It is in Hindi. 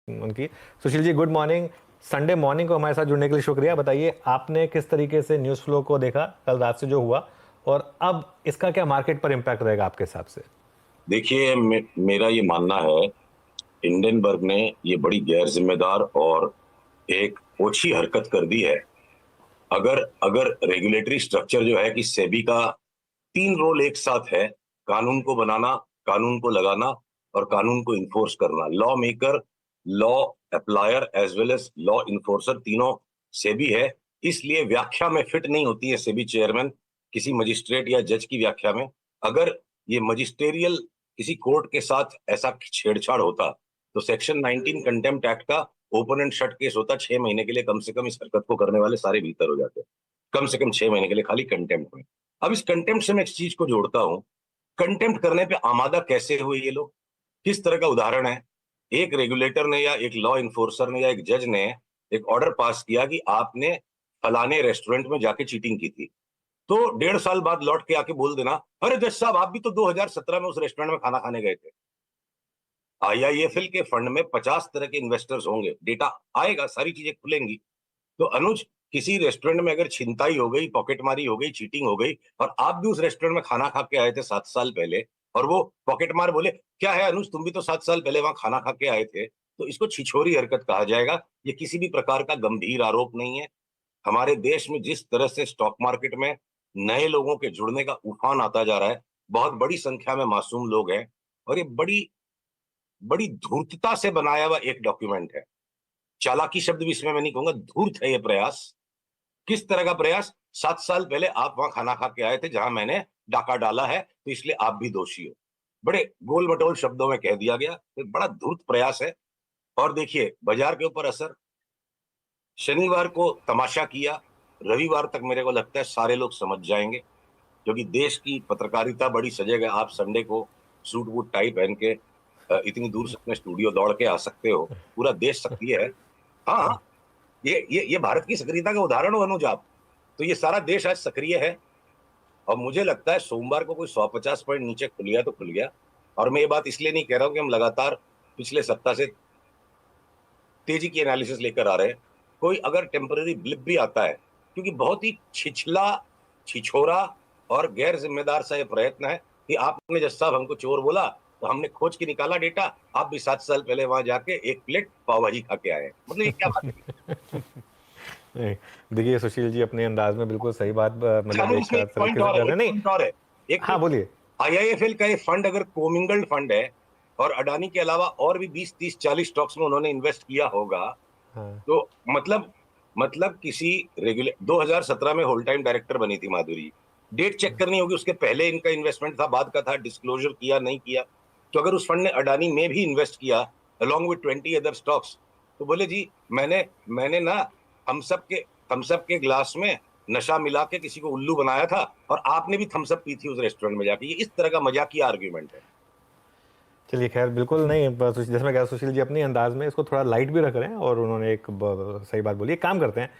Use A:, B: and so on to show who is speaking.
A: उनकी। Sushil ji, good morning. Sunday morning को हमारे साथ जुड़ने के लिए शुक्रिया। बताइए, आपने किस तरीके से न्यूज़ फ्लो को देखा कल रात से जो हुआ, और अब इसका क्या मार्केट पर इम्पैक्ट रहेगा आपके हिसाब से?
B: देखिए, मेरा ये मानना है, हिंडनबर्ग ने ये बड़ी गैर जिम्मेदार और एक ओछी हरकत कर दी है। अगर अगर रेगुलेटरी स्ट्रक्चर जो है कि सेबी का तीन रोल एक साथ है: कानून को बनाना, कानून को लगाना और कानून को इन्फोर्स करना। Law maker, law applier as well as law enforcer, तीनों सेबी है। इसलिए व्याख्या में फिट नहीं होती है सेबी चेयरमैन किसी मजिस्ट्रेट या जज की व्याख्या में। अगर ये मजिस्टेरियल किसी कोर्ट के साथ ऐसा छेड़छाड़ होता तो सेक्शन 19 कंटेम्प्ट एक्ट का ओपन एंड शट केस होता। 6 महीने के लिए कम से कम इस हरकत को करने वाले सारे भीतर हो जाते, कम से कम 6 महीने के लिए, खाली कंटेम्प्ट में। अब इस कंटेम्प्ट से मैं एक चीज को जोड़ता हूं, कंटेम्प्ट करने पे आमादा कैसे हुए ये लोग, किस तरह का उदाहरण है। एक रेगुलेटर ने या एक लॉ इन्फोर्सर ने या एक जज ने एक ऑर्डर पास किया कि आपने फलाने रेस्टोरेंट में जाके चीटिंग की थी, तो 1.5 साल बाद लौट के आके बोल देना, अरे जज साहब, आप भी तो 2017 में उस रेस्टोरेंट में खाना खाने गए थे। आईआईएफएल के फंड में 50 तरह के इन्वेस्टर्स होंगे, डेटा आएगा, सारी चीजें खुलेंगी। तो अनुज, किसी रेस्टोरेंट में अगर छिनताई हो गई, पॉकेटमारी हो गई, चीटिंग हो गई, और आप भी उस रेस्टोरेंट में खाना खा के आए थे 7 साल पहले, और वो पॉकेटमार बोले, क्या है अनुज, तुम भी तो 7 साल पहले वहां खाना खा के आए थे, तो इसको छिछोरी हरकत कहा जाएगा। ये किसी भी प्रकार का गंभीर आरोप नहीं है। हमारे देश में जिस तरह से स्टॉक मार्केट में नए लोगों के जुड़ने का उफान आता जा रहा है, बहुत बड़ी संख्या में मासूम लोग हैं, और ये बड़ी बड़ी धूर्तता से बनाया हुआ एक डॉक्यूमेंट है। चालाकी शब्द भी इसमें मैं नहीं कहूंगा, धूर्त है ये प्रयास। किस तरह का प्रयास? 7 साल पहले आप वहां खाना खा के आए थे जहां मैंने डाका डाला है, तो इसलिए आप भी दोषी हो। बड़े गोल मटोल शब्दों में कह दिया गया, तो बड़ा धूर्त प्रयास है। और देखिए बाजार के ऊपर असर, शनिवार को तमाशा किया, रविवार तक मेरे को लगता है सारे लोग समझ जाएंगे, क्योंकि देश की पत्रकारिता बड़ी सजग है। आप संडे को सूट वूट टाई पहन के इतनी दूर से अपने स्टूडियो दौड़ के आ सकते हो, पूरा देश सक्रिय है। हाँ हाँ, ये भारत की सक्रियता का उदाहरण हो अनुज आप। तो ये सारा देश आज सक्रिय है, और मुझे लगता है सोमवार को कोई 150 पॉइंट नीचे खुल गया तो खुल गया। और मैं ये बात इसलिए नहीं कह रहा हूं कि हम लगातार पिछले सप्ताह से तेजी की एनालिसिस लेकर आ रहे हैं। कोई अगर टेम्पररी ब्लिप भी आता है, क्योंकि बहुत ही छिछला, छिछोरा और गैर जिम्मेदार सा ये प्रयत्न है कि आपने जज साहब हमको चोर बोला तो हमने खोज के निकाला डेटा, आप भी 7 साल पहले वहां जाके एक प्लेट पाव भाजी खा के आए। मतलब ये क्या बात है?
A: नहीं, देखिए सुशील जी अपने अंदाज में बिल्कुल सही बात
B: अच्छा,
A: मतलब एक
B: इसमें एक पॉइंट
A: तरीके से
B: और है,
A: कर रहे
B: एक
A: हैं। नहीं,
B: पॉइंट और है। एक
A: हाँ बोलिए।
B: आईआईएफएल का ये फंड अगर कोमिंगल्ड फंड है और अडानी के अलावा और भी 20 30 40 स्टॉक्स में उन्होंने इन्वेस्ट किया होगा,
A: हाँ।
B: तो मतलब किसी रेगुलर 2017 में होल टाइम डायरेक्टर बनी थी माधुरी, डेट चेक करनी होगी, उसके पहले इनका इन्वेस्टमेंट था, बाद का था, डिस्क्लोजर किया नहीं किया। तो अगर उस फंड ने अडानी में भी इन्वेस्ट किया अलोंग विद 20 अदर स्टॉक्स, तो बोले जी, मैंने मैंने ना थम्सअप के ग्लास में नशा मिला के किसी को उल्लू बनाया था, और आपने भी थम्सअप पी थी उस रेस्टोरेंट में जाके। ये इस तरह का मजाकिया आर्ग्यूमेंट है।
A: चलिए, खैर बिल्कुल नहीं, जैसे मैं कह, सुशील जी अपनी अंदाज में इसको थोड़ा लाइट भी रख रहे हैं, और उन्होंने एक सही बात बोली। एक काम करते हैं,